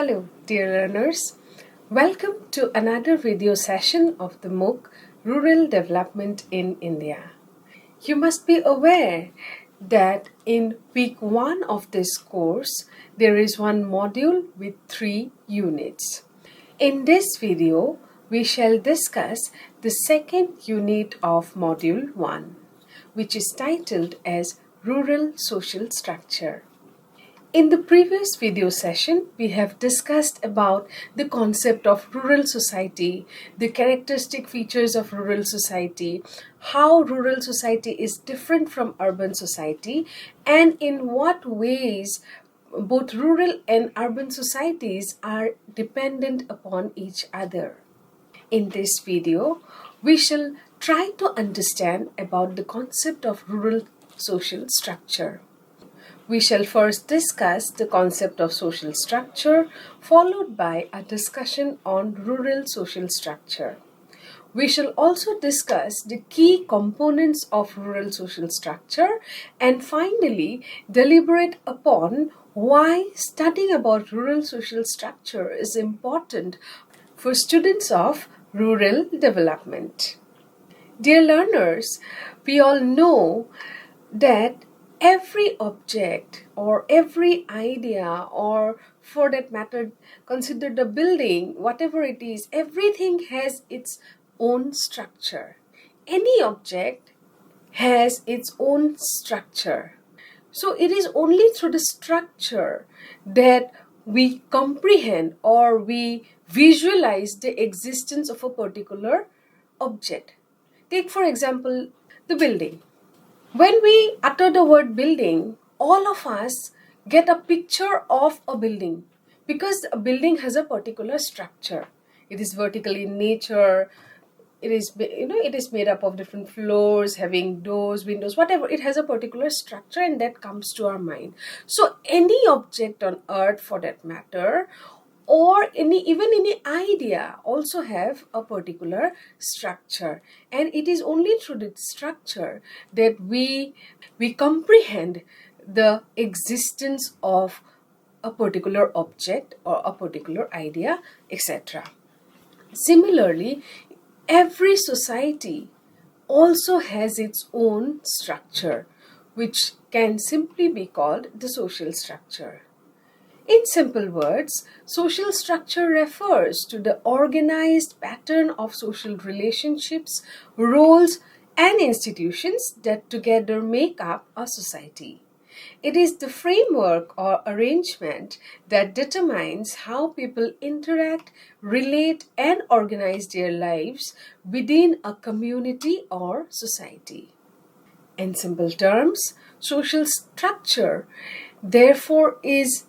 Hello, dear learners. Welcome to another video session of the MOOC Rural Development in India. You must be aware that in week 1 of this course, there is one module with 3 units. In this video, we shall discuss the second unit of module 1, which is titled as Rural Social Structure. In the previous video session, we have discussed about the concept of rural society, the characteristic features of rural society, how rural society is different from urban society, and in what ways both rural and urban societies are dependent upon each other. In this video, we shall try to understand about the concept of rural social structure. We shall first discuss the concept of social structure, followed by a discussion on rural social structure. We shall also discuss the key components of rural social structure and finally deliberate upon why studying about rural social structure is important for students of rural development. Dear learners, we all know that every object or every idea, or for that matter, consider the building, whatever it is, everything has its own structure. Any object has its own structure. So it is only through the structure that we comprehend or we visualize the existence of a particular object. Take, for example, the building. When we utter the word building, all of us get a picture of a building because a building has a particular structure. It is vertical in nature. It is made up of different floors, having doors, windows, whatever. It has a particular structure and that comes to our mind. So any object on earth for that matter, or even any idea also have a particular structure, and it is only through the structure that we comprehend the existence of a particular object or a particular idea, etc. Similarly, every society also has its own structure, which can simply be called the social structure. In simple words, social structure refers to the organized pattern of social relationships, roles, and institutions that together make up a society. It is the framework or arrangement that determines how people interact, relate, and organize their lives within a community or society. In simple terms, social structure, therefore, is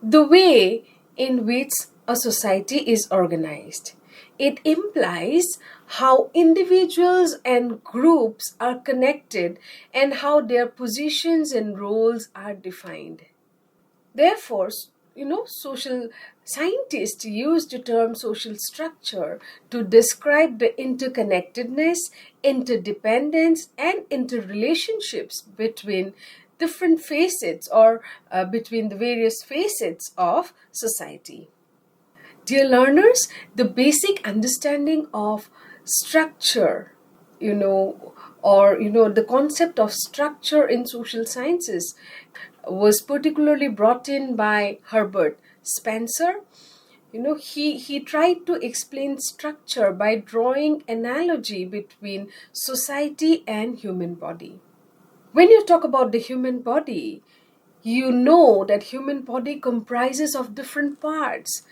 the way in which a society is organized. It implies how individuals and groups are connected and how their positions and roles are defined. Therefore, social scientists use the term social structure to describe the interconnectedness, interdependence, and interrelationships between different facets or between the various facets of society. Dear learners, the basic understanding of structure, the concept of structure in social sciences was particularly brought in by Herbert Spencer. He tried to explain structure by drawing analogy between society and human body. When you talk about the human body, you know that human body comprises of different parts,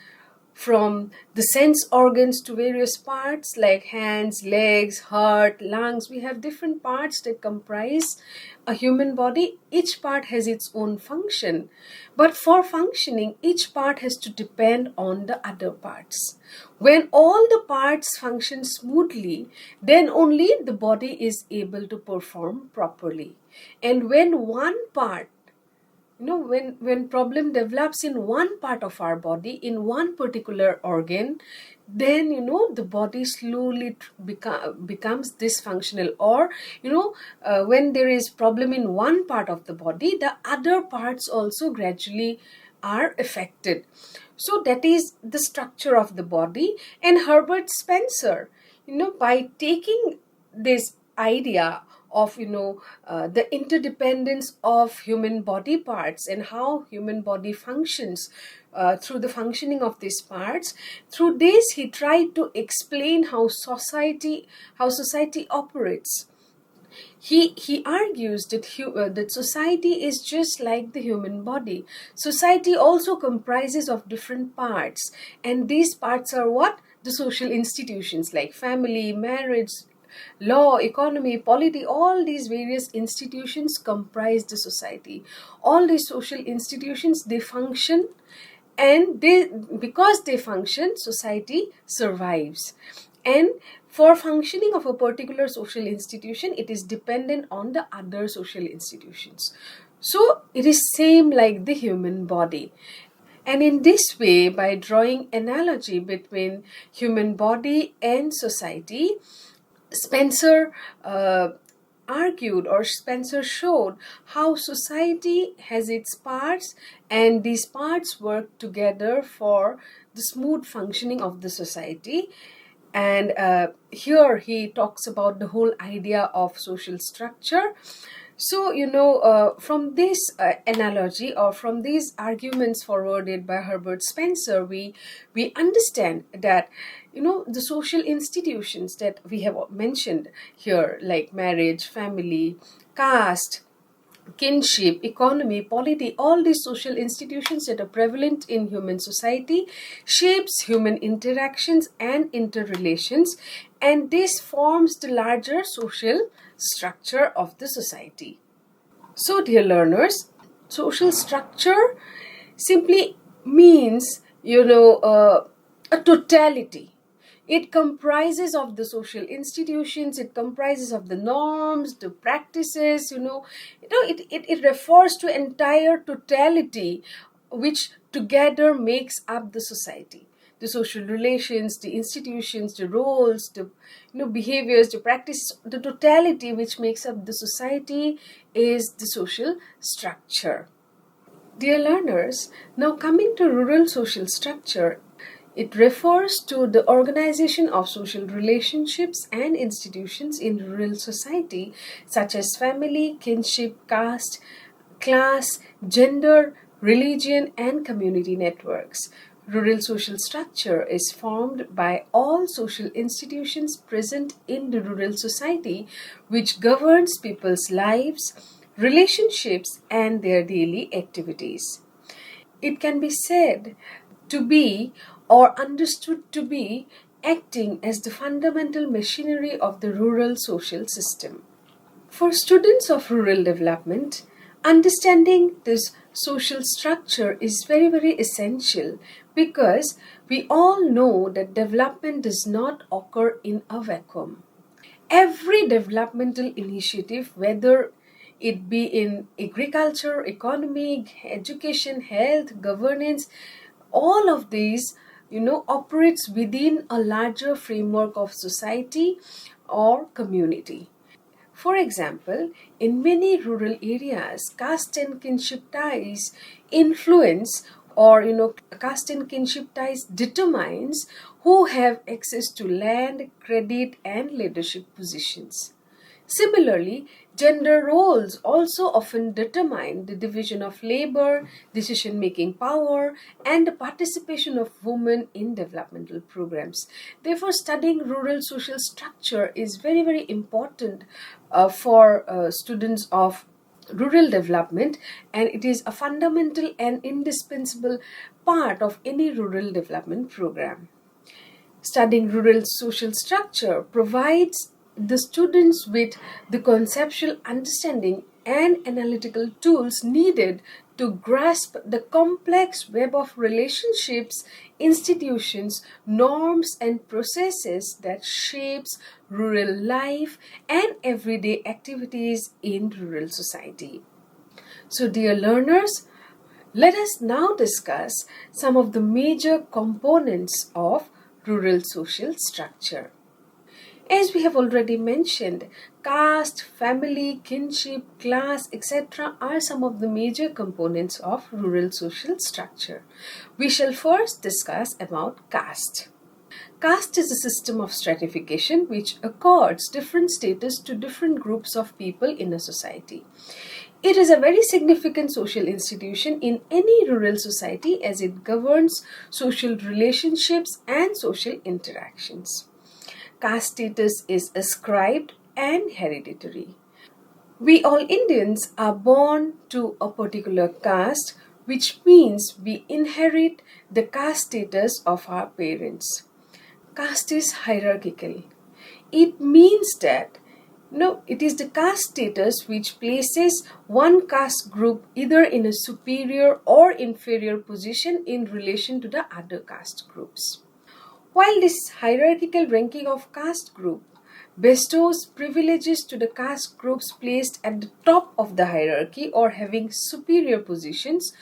from the sense organs to various parts like hands, legs, heart, lungs. We have different parts that comprise a human body. Each part has its own function, but for functioning, each part has to depend on the other parts. When all the parts function smoothly, then only the body is able to perform properly. And when one part, when problem develops in one part of our body, in one particular organ, then the body slowly becomes dysfunctional, or when there is problem in one part of the body, the other parts also gradually are affected. So that is the structure of the body. And Herbert Spencer, by taking this idea of the interdependence of human body parts and how human body functions through the functioning of these parts, through this he tried to explain how society operates. He argues that society is just like the human body. Society also comprises of different parts, and these parts are what? The social institutions like family, marriage, law, economy, polity. All these various institutions comprise the society. All these social institutions, they function, and because they function, society survives. And for functioning of a particular social institution, it is dependent on the other social institutions. So it is same like the human body. And in this way, by drawing analogy between human body and society, Spencer argued, or Spencer showed, how society has its parts, and these parts work together for the smooth functioning of the society. And here he talks about the whole idea of social structure. So, from this analogy, or from these arguments forwarded by Herbert Spencer, we understand that, the social institutions that we have mentioned here, like marriage, family, caste, kinship, economy, polity, all these social institutions that are prevalent in human society shapes human interactions and interrelations, and this forms the larger social structure of the society. So, dear learners, social structure simply means, a totality. It comprises of the social institutions, it comprises of the norms, the practices, it refers to entire totality which together makes up the society. The social relations, the institutions, the roles, the behaviors, the practices, the totality which makes up the society is the social structure. Dear learners, now coming to rural social structure, it refers to the organization of social relationships and institutions in rural society, such as family, kinship, caste, class, gender, religion, and community networks. Rural social structure is formed by all social institutions present in the rural society, which governs people's lives, relationships, and their daily activities. It can be said to be, or understood to be, acting as the fundamental machinery of the rural social system. For students of rural development, understanding this social structure is very, very essential, because we all know that development does not occur in a vacuum. Every developmental initiative, whether it be in agriculture, economy, education, health, governance, all of these, operates within a larger framework of society or community. For example, in many rural areas, caste and kinship ties influence, or caste and kinship ties determines who have access to land, credit, and leadership positions. Similarly, gender roles also often determine the division of labor, decision-making power, and the participation of women in developmental programs. Therefore, studying rural social structure is very, very important for students of rural development, and it is a fundamental and indispensable part of any rural development program. Studying rural social structure provides the students with the conceptual understanding and analytical tools needed to grasp the complex web of relationships, institutions, norms, and processes that shapes rural life and everyday activities in rural society. So, dear learners, let us now discuss some of the major components of rural social structure. As we have already mentioned, caste, family, kinship, class, etc. are some of the major components of rural social structure. We shall first discuss about caste. Caste is a system of stratification which accords different status to different groups of people in a society. It is a very significant social institution in any rural society as it governs social relationships and social interactions. Caste status is ascribed and hereditary. We all Indians are born to a particular caste, which means we inherit the caste status of our parents. Caste is hierarchical. It means that it is the caste status which places one caste group either in a superior or inferior position in relation to the other caste groups. While this hierarchical ranking of caste group bestows privileges to the caste groups placed at the top of the hierarchy or having superior positions,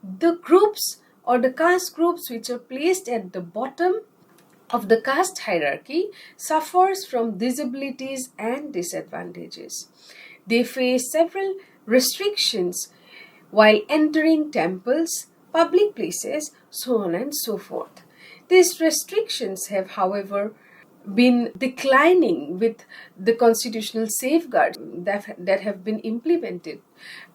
the groups or the caste groups which are placed at the bottom of the caste hierarchy suffers from disabilities and disadvantages. They face several restrictions while entering temples, public places, so on and so forth. These restrictions have, however, been declining with the constitutional safeguards that have been implemented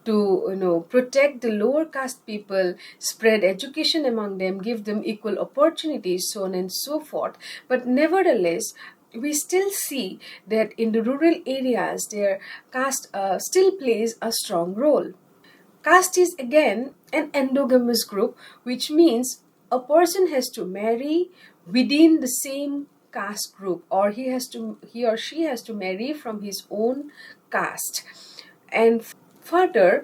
to protect the lower caste people, spread education among them, give them equal opportunities, so on and so forth. But nevertheless, we still see that in the rural areas their caste still plays a strong role. Caste is again an endogamous group, which means a person has to marry within the same caste group, or he or she has to marry from his own caste. And further,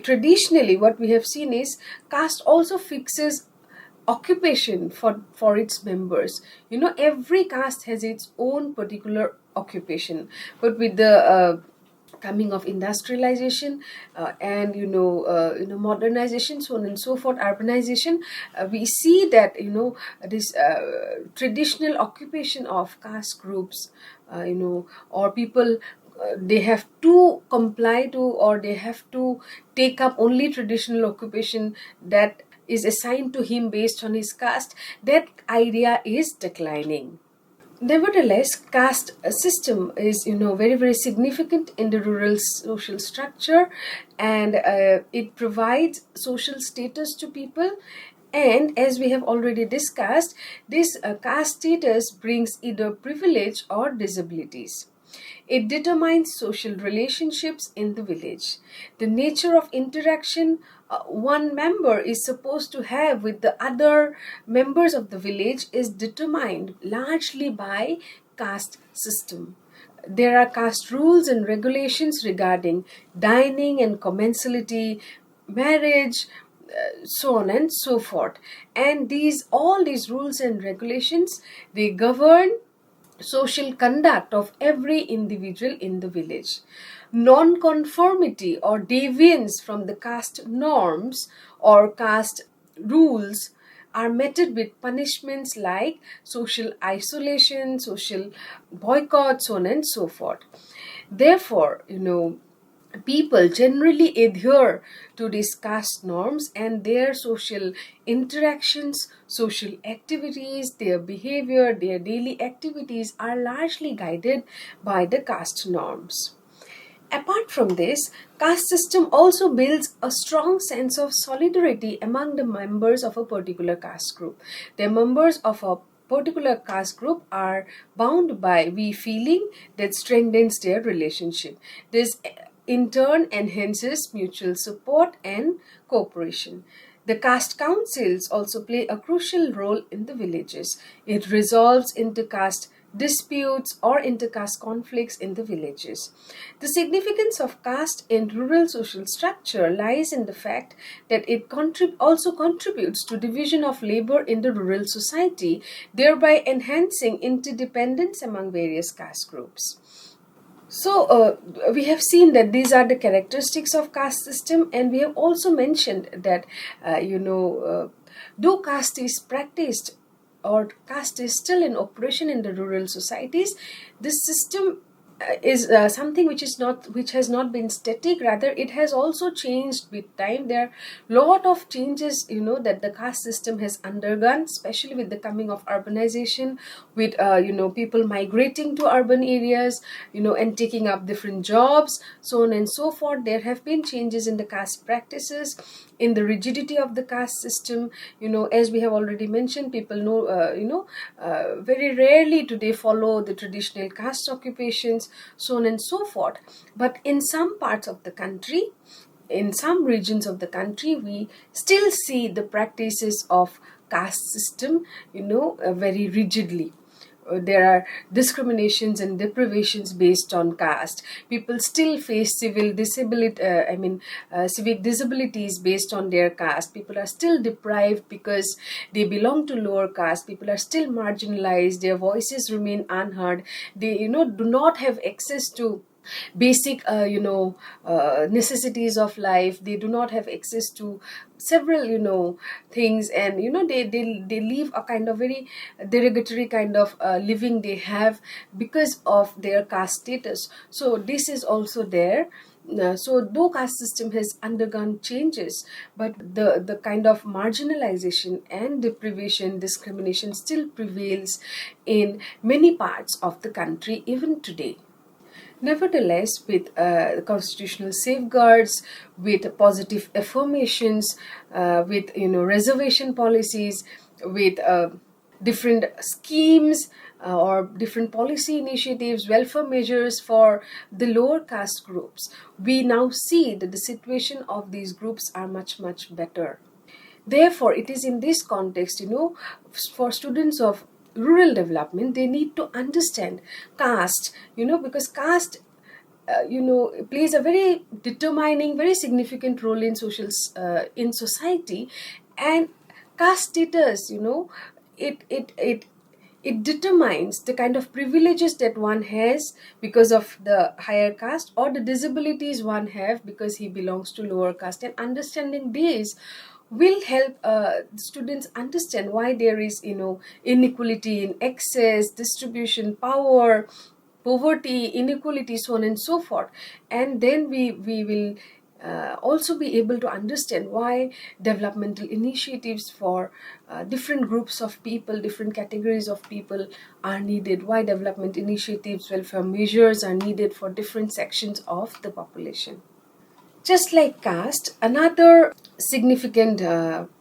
traditionally what we have seen is caste also fixes occupation for its members. Every caste has its own particular occupation, but with the coming of industrialization and modernization, so on and so forth, urbanization, we see that this traditional occupation of caste groups, or people, they have to comply to, or they have to take up only traditional occupation that is assigned to him based on his caste. That idea is declining. Nevertheless, caste system is very very significant in the rural social structure, and it provides social status to people. And as we have already discussed, this caste status brings either privilege or disabilities. It determines social relationships in the village. The nature of interaction one member is supposed to have with the other members of the village is determined largely by caste system. There are caste rules and regulations regarding dining and commensality, marriage, so on and so forth. And all these rules and regulations, they govern social conduct of every individual in the village. Non-conformity or deviance from the caste norms or caste rules are meted with punishments like social isolation, social boycott, so on and so forth. Therefore, people generally adhere to these caste norms, and their social interactions, social activities, their behavior, their daily activities are largely guided by the caste norms. Apart from this, caste system also builds a strong sense of solidarity among the members of a particular caste group. The members of a particular caste group are bound by we feeling that strengthens their relationship. This in turn enhances mutual support and cooperation. The caste councils also play a crucial role in the villages. It resolves intercaste disputes or intercaste conflicts in the villages. The significance of caste in rural social structure lies in the fact that it also contributes to division of labor in the rural society, thereby enhancing interdependence among various caste groups. So we have seen that these are the characteristics of caste system, and we have also mentioned that though caste is practiced or caste is still in operation in the rural societies, this system is something which has not been static. Rather, it has also changed with time. There are lot of changes, that the caste system has undergone, especially with the coming of urbanization, with people migrating to urban areas, and taking up different jobs, so on and so forth. There have been changes in the caste practices, in the rigidity of the caste system. As we have already mentioned, people know very rarely do they follow the traditional caste occupations, so on and so forth. But in some parts of the country, in some regions of the country, we still see the practices of caste system, very rigidly. There are discriminations and deprivations based on caste. People still face civic disabilities based on their caste. People are still deprived because they belong to lower caste. People are still marginalized. Their voices remain unheard. They, do not have access to basic necessities of life. They do not have access to several things, and they live a kind of very derogatory kind of living they have because of their caste status. So this is also there. So though caste system has undergone changes, but the kind of marginalization and deprivation, discrimination still prevails in many parts of the country even today. Nevertheless, with constitutional safeguards, with positive affirmations, with reservation policies, with different schemes or different policy initiatives, welfare measures for the lower caste groups, we now see that the situation of these groups are much better. Therefore, it is in this context, for students of rural development, they need to understand caste, because caste, plays a very determining, very significant role in in society. And caste status, it determines the kind of privileges that one has because of the higher caste, or the disabilities one have because he belongs to lower caste. And understanding this will help students understand why there is inequality in access, distribution, power, poverty, inequality, so on and so forth. And then we will also be able to understand why developmental initiatives for different groups of people, different categories of people are needed, why development initiatives, welfare measures are needed for different sections of the population. Just like caste, another significant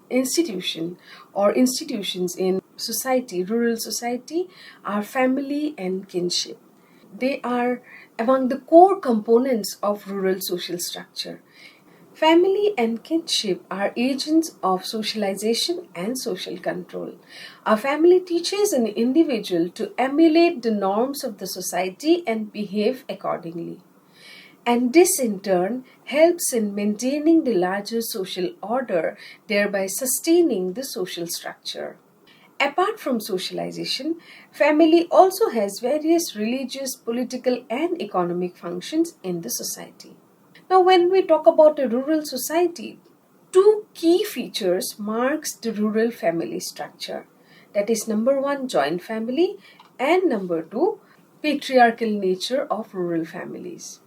institution or institutions in society, rural society, are family and kinship. They are among the core components of rural social structure. Family and kinship are agents of socialization and social control. A family teaches an individual to emulate the norms of the society and behave accordingly. And this in turn helps in maintaining the larger social order, thereby sustaining the social structure. Apart from socialization, family also has various religious, political, and economic functions in the society. Now, when we talk about a rural society, two key features marks the rural family structure. That is, number one, joint family, and number two, patriarchal nature of rural families.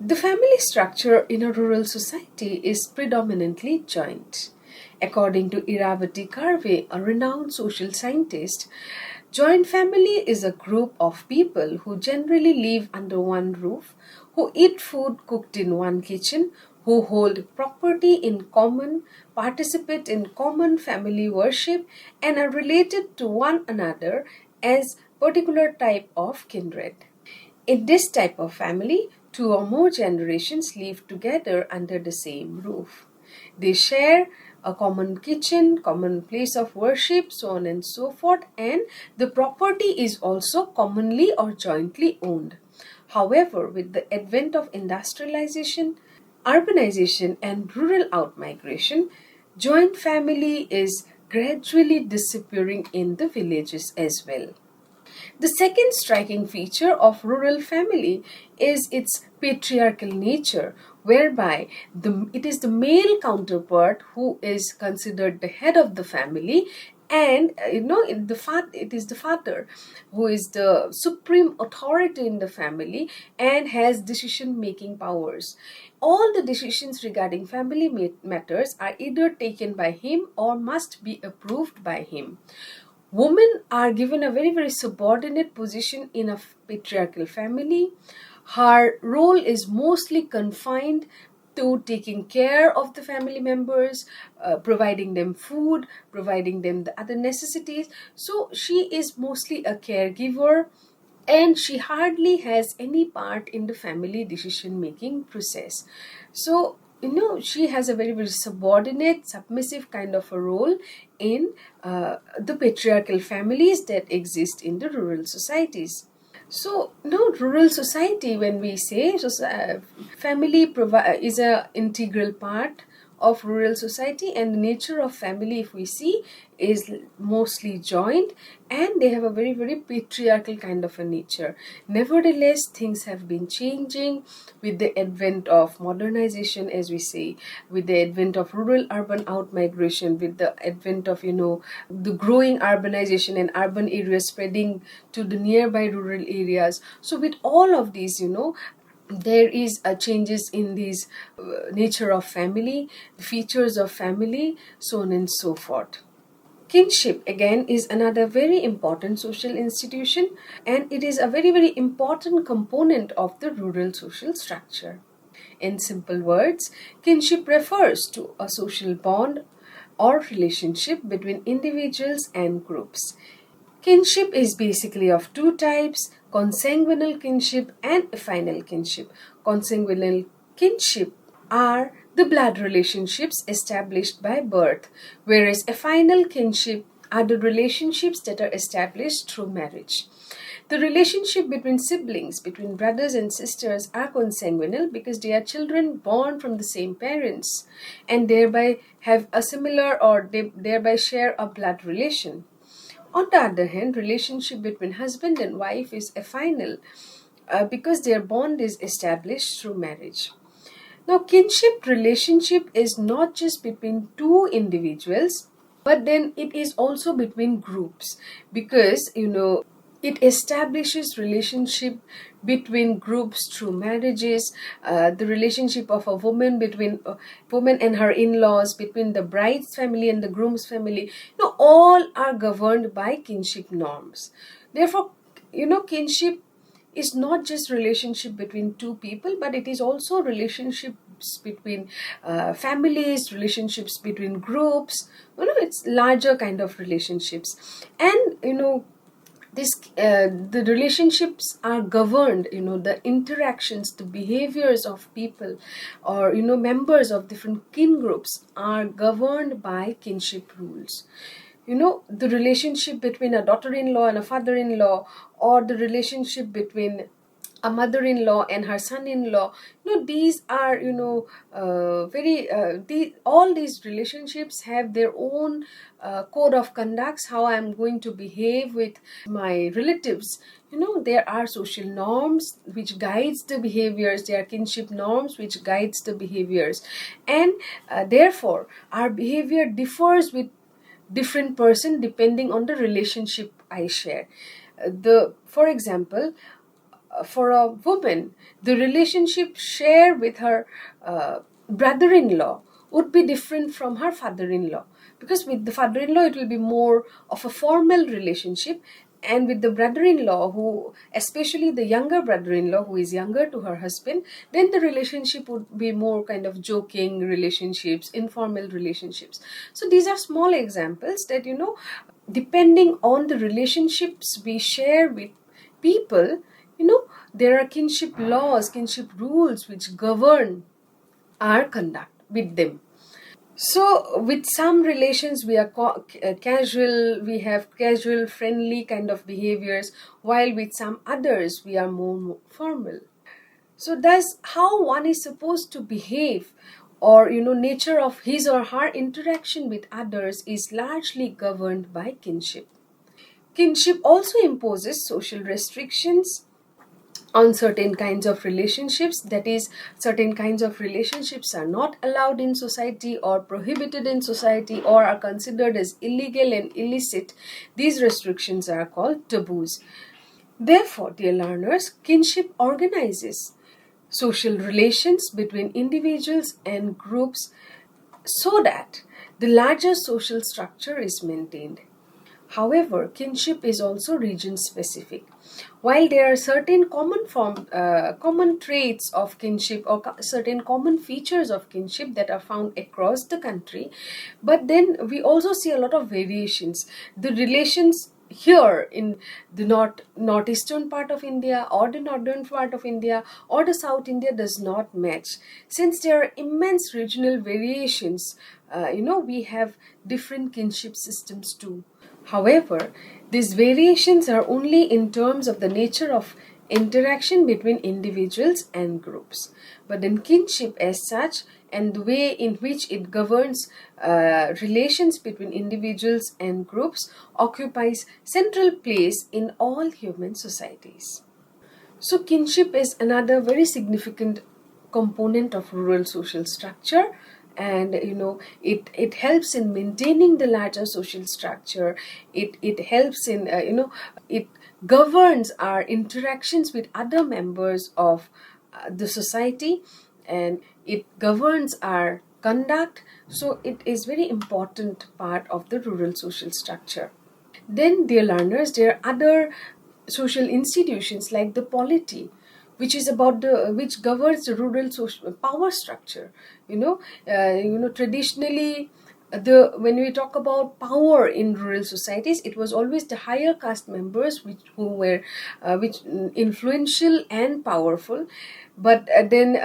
The family structure in a rural society is predominantly joint. According to Iravati Karve, a renowned social scientist, joint family is a group of people who generally live under one roof, who eat food cooked in one kitchen, who hold property in common, participate in common family worship, and are related to one another as particular type of kindred. In this type of family, two or more generations live together under the same roof. They share a common kitchen, common place of worship, so on and so forth, and the property is also commonly or jointly owned. However, with the advent of industrialization, urbanization, and rural outmigration, joint family is gradually disappearing in the villages as well. The second striking feature of rural family is its patriarchal nature, whereby it is the male counterpart who is considered the head of the family, And it is the father who is the supreme authority in the family and has decision making powers. All the decisions regarding family matters are either taken by him or must be approved by him. Women are given a very, very subordinate position in a patriarchal family. Her role is mostly confined to taking care of the family members, providing them food, providing them the other necessities. So she is mostly a caregiver, and she hardly has any part in the family decision making process. So she has a very, very subordinate, submissive kind of a role in the patriarchal families that exist in the rural societies. So, no, rural society, when we say family is a integral part of rural society, and the nature of family, if we see, is mostly joint, and they have a very, very patriarchal kind of a nature. Nevertheless, things have been changing with the advent of modernization, as we say, with the advent of rural urban outmigration, with the advent of the growing urbanization and urban areas spreading to the nearby rural areas. So with all of these, there is a changes in these nature of family, the features of family, so on and so forth. Kinship again is another very important social institution, and it is a very, very important component of the rural social structure. In simple words, kinship refers to a social bond or relationship between individuals and groups. Kinship is basically of two types: consanguineal kinship and affinal kinship. Consanguineal kinship are the blood relationships established by birth, whereas affinal kinship are the relationships that are established through marriage. The relationship between siblings, between brothers and sisters, are consanguineal because they are children born from the same parents and thereby have a similar, or they thereby share a blood relation. On the other hand, relationship between husband and wife is affinal because their bond is established through marriage. Now, kinship relationship is not just between two individuals, but then it is also between groups, because it establishes relationship between groups through marriages, the relationship of a woman between woman and her in-laws, between the bride's family and the groom's family. All are governed by kinship norms. Therefore, kinship is not just relationship between two people, but it is also relationships between families, relationships between groups. It's larger kind of relationships. And this the relationships are governed, the interactions, the behaviors of people, or members of different kin groups are governed by kinship rules. The relationship between a daughter-in-law and a father-in-law, or the relationship between a mother-in-law and her son-in-law, these are very all these relationships have their own code of conducts, how I'm going to behave with my relatives. There are social norms which guides the behaviors, there are kinship norms which guides the behaviors, and therefore our behavior differs with different person depending on the relationship I share. For example, for a woman, the relationship share with her brother-in-law would be different from her father-in-law, because with the father-in-law it will be more of a formal relationship, and with the brother-in-law, who especially the younger brother-in-law who is younger to her husband, then the relationship would be more kind of joking relationships, informal relationships. So these are small examples that depending on the relationships we share with people, there are kinship laws, kinship rules which govern our conduct with them. So with some relations we are casual, we have casual, friendly kind of behaviors, while with some others we are more formal. So thus how one is supposed to behave, or nature of his or her interaction with others, is largely governed by kinship. Kinship also imposes social restrictions on certain kinds of relationships, that is, certain kinds of relationships are not allowed in society or prohibited in society or are considered as illegal and illicit. These restrictions are called taboos. Therefore, dear learners, kinship organizes social relations between individuals and groups so that the larger social structure is maintained. However, kinship is also region specific. While there are certain common traits of kinship or certain common features of kinship that are found across the country, but then we also see a lot of variations. The relations here in the northeastern part of India or the northern part of India or the South India does not match. Since there are immense regional variations, we have different kinship systems too. However, these variations are only in terms of the nature of interaction between individuals and groups. But in kinship as such, and the way in which it governs relations between individuals and groups occupies central place in all human societies. So kinship is another very significant component of rural social structure, and it helps in maintaining the larger social structure. It helps in it governs our interactions with other members of the society, and it governs our conduct. So it is very important part of the rural social structure. Then, dear learners, there are other social institutions like the polity, which governs the rural social power structure. Traditionally, the when we talk about power in rural societies, it was always the higher caste members who were influential and powerful. But then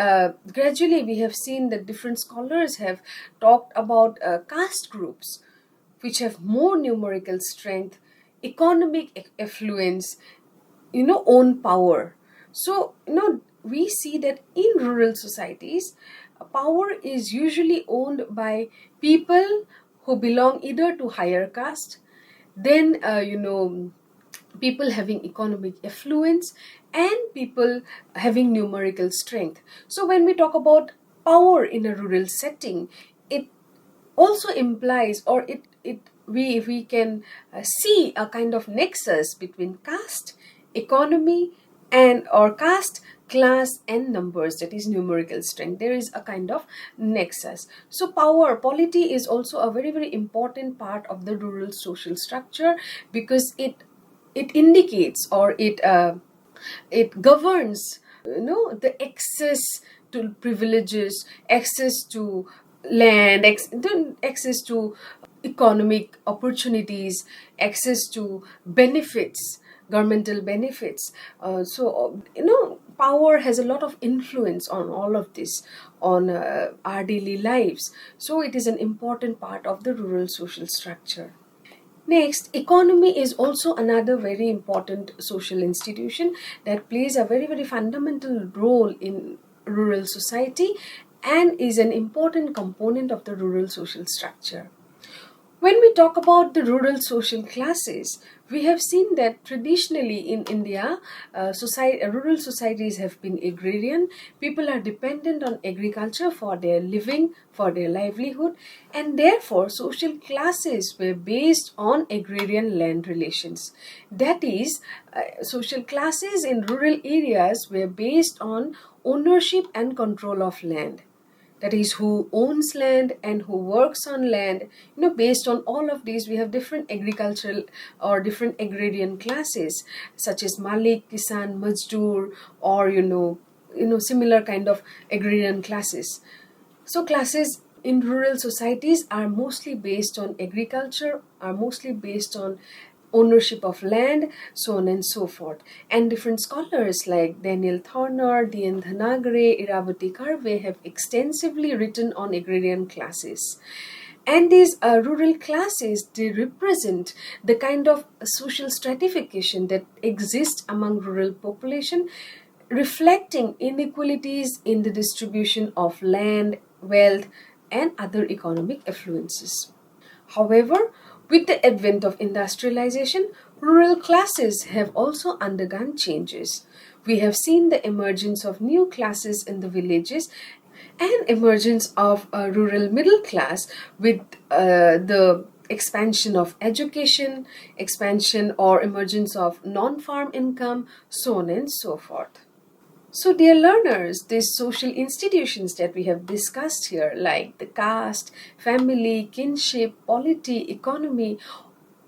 gradually we have seen that different scholars have talked about caste groups which have more numerical strength, economic affluence, own power. So, we see that in rural societies, power is usually owned by people who belong either to higher caste, then, people having economic affluence, and people having numerical strength. So, when we talk about power in a rural setting, it also implies, or it we can see a kind of nexus between caste, economy, and or caste, class, and numbers, that is numerical strength. There is a kind of nexus. So power polity is also a very, very important part of the rural social structure, because it indicates, or it governs the access to privileges, access to land, access to economic opportunities, access to benefits, governmental benefits. Power has a lot of influence on all of this, on our daily lives. So it is an important part of the rural social structure. Next, economy is also another very important social institution that plays a very, very fundamental role in rural society and is an important component of the rural social structure. When we talk about the rural social classes, we have seen that traditionally in India, rural societies have been agrarian. People are dependent on agriculture for their living, for their livelihood, and therefore social classes were based on agrarian land relations. That is, social classes in rural areas were based on ownership and control of land, that is, who owns land and who works on land. Based on all of these, we have different agricultural or different agrarian classes, such as Malik, Kisan, Mazdoor, or similar kind of agrarian classes. So classes in rural societies are mostly based on agriculture, are mostly based on ownership of land, so on and so forth. And different scholars like Daniel Thorner, D.N. Dhanagre, Iravati Karve have extensively written on agrarian classes. And these rural classes, they represent the kind of social stratification that exists among rural population, reflecting inequalities in the distribution of land, wealth, and other economic affluences. However, with the advent of industrialization, rural classes have also undergone changes. We have seen the emergence of new classes in the villages and emergence of a rural middle class with the expansion of education, expansion or emergence of non-farm income, so on and so forth. So, dear learners, these social institutions that we have discussed here, like the caste, family, kinship, polity, economy,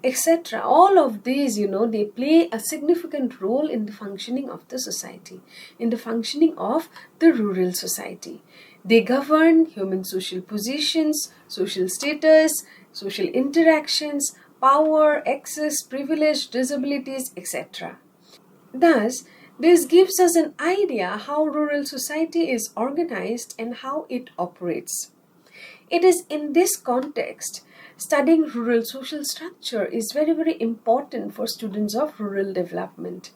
etc., all of these, they play a significant role in the functioning of the society, in the functioning of the rural society. They govern human social positions, social status, social interactions, power, access, privilege, disabilities, etc. Thus, this gives us an idea how rural society is organized and how it operates. It is in this context, studying rural social structure is very, very important for students of rural development.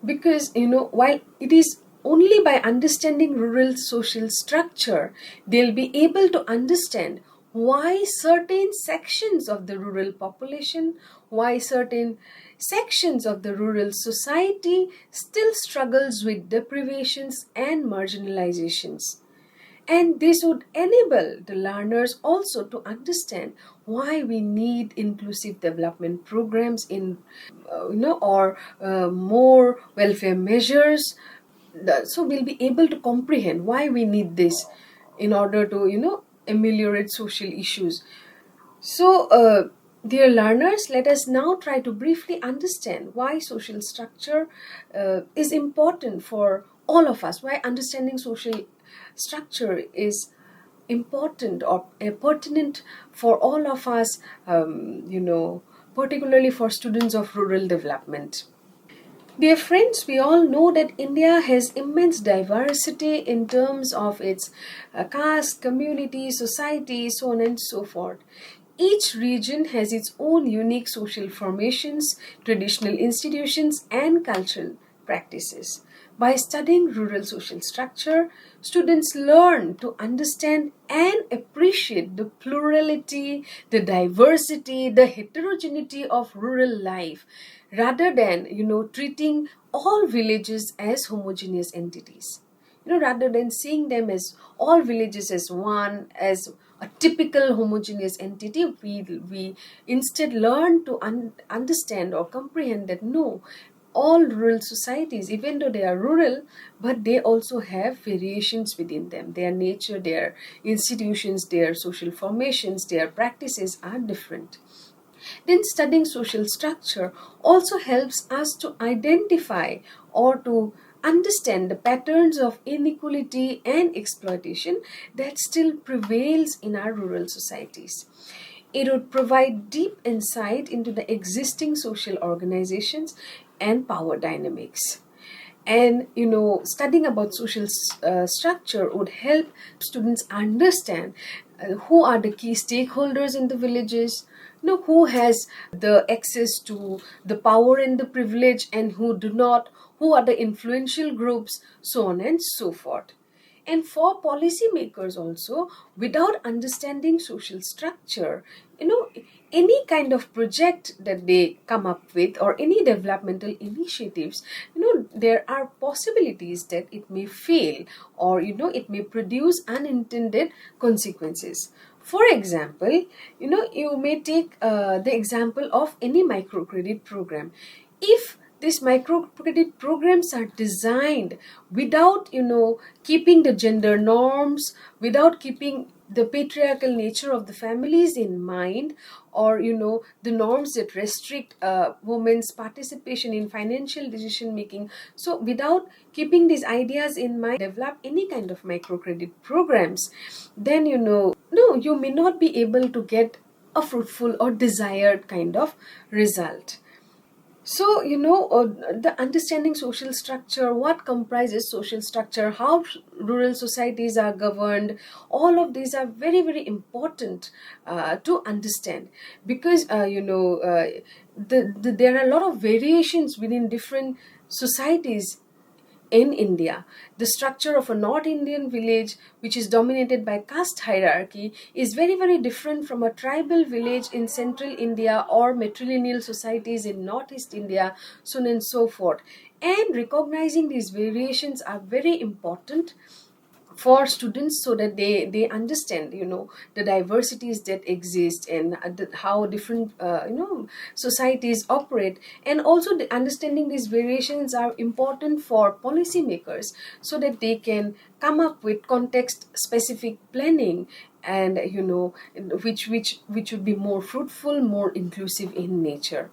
Because, while it is only by understanding rural social structure, they'll be able to understand why certain sections of the rural population, why certain sections of the rural society still struggles with deprivations and marginalizations. And this would enable the learners also to understand why we need inclusive development programs in or more welfare measures. So we'll be able to comprehend why we need this in order to ameliorate social issues. So, dear learners, let us now try to briefly understand why social structure is important for all of us, why understanding social structure is important or pertinent for all of us, particularly for students of rural development. Dear friends, we all know that India has immense diversity in terms of its caste, community, society, so on and so forth. Each region has its own unique social formations, traditional institutions, and cultural practices. By studying rural social structure, students learn to understand and appreciate the plurality, the diversity, the heterogeneity of rural life, rather than, treating all villages as homogeneous entities. Rather than seeing them as all villages as one, as a typical homogeneous entity, we instead learn to understand or comprehend that no, all rural societies, even though they are rural, but they also have variations within them. Their nature, their institutions, their social formations, their practices are different. Then studying social structure also helps us to identify or to understand the patterns of inequality and exploitation that still prevails in our rural societies. It would provide deep insight into the existing social organizations and power dynamics. And studying about social structure would help students understand who are the key stakeholders in the villages, who has the access to the power and the privilege and who do not, who are the influential groups, so on and so forth. And for policymakers also, without understanding social structure, any kind of project that they come up with or any developmental initiatives, there are possibilities that it may fail or, it may produce unintended consequences. For example, you may take the example of any microcredit program. If these microcredit programs are designed without keeping the gender norms, without keeping the patriarchal nature of the families in mind, or the norms that restrict women's participation in financial decision making, so without keeping these ideas in mind, develop any kind of microcredit programs, then no, you may not be able to get a fruitful or desired kind of result. So, the understanding social structure, what comprises social structure, how rural societies are governed, all of these are very, very important to understand, because, there are a lot of variations within different societies in India. The structure of a North Indian village, which is dominated by caste hierarchy, is very, very different from a tribal village in central India or matrilineal societies in Northeast India, so on and so forth. And recognizing these variations are very important for students so that they understand, the diversities that exist, and how different societies operate. And also the understanding these variations are important for policymakers so that they can come up with context specific planning, and which would be more fruitful, more inclusive in nature.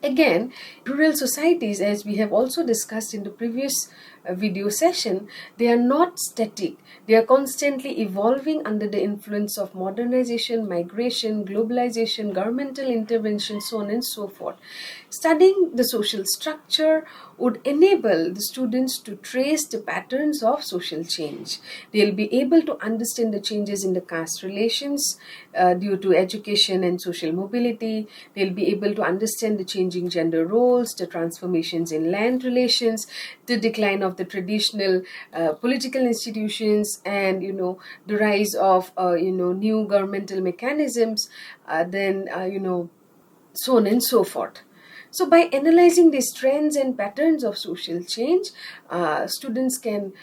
Again, rural societies, as we have also discussed in the previous video session, they are not static. They are constantly evolving under the influence of modernization, migration, globalization, governmental intervention, so on and so forth. Studying the social structure would enable the students to trace the patterns of social change. They'll be able to understand the changes in the caste relations due to education and social mobility. They'll be able to understand the changing gender roles, the transformations in land relations, the decline of the traditional political institutions, and the rise of new governmental mechanisms. So on and so forth. So by analyzing these trends and patterns of social change, students can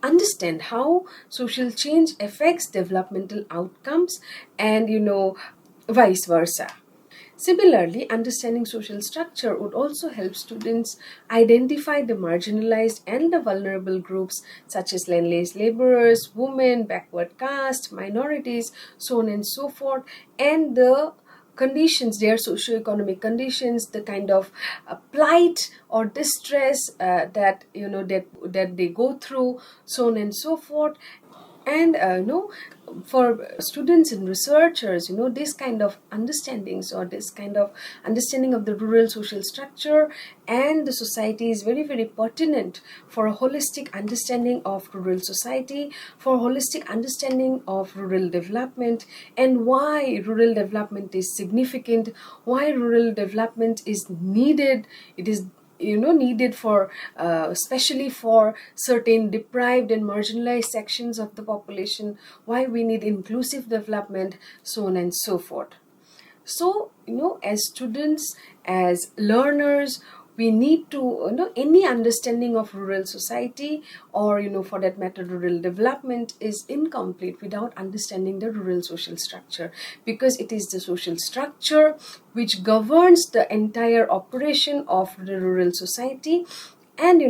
understand how social change affects developmental outcomes, and vice versa. Similarly, understanding social structure would also help students identify the marginalized and the vulnerable groups such as landless laborers, women, backward caste, minorities, so on and so forth, and the conditions, their socioeconomic conditions, the kind of plight or distress that they go through, so on and so forth. And for students and researchers, this kind of understandings, or this kind of understanding of the rural social structure and the society is very, very pertinent for a holistic understanding of rural society, for a holistic understanding of rural development, and why rural development is significant, why rural development is needed. It is needed for especially for certain deprived and marginalized sections of the population, why we need inclusive development, so on and so forth. So as students, as learners, we need to any understanding of rural society, or for that matter rural development, is incomplete without understanding the rural social structure, because it is the social structure which governs the entire operation of the rural society. And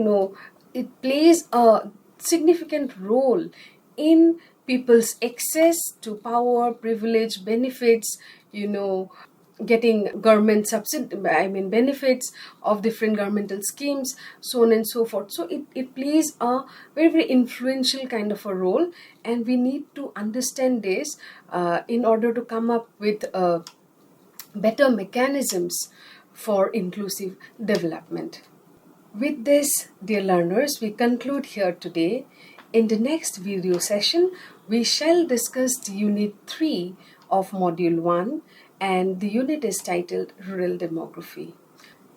it plays a significant role in people's access to power, privilege, benefits, getting government benefits of different governmental schemes, so on and so forth. So it plays a very, very influential kind of a role, and we need to understand this in order to come up with better mechanisms for inclusive development. With this, dear learners, we conclude here today. In the next video session, we shall discuss the Unit 3 of Module 1, and the unit is titled Rural Demography.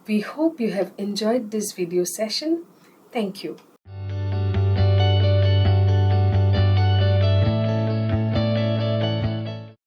We hope you have enjoyed this video session. Thank you.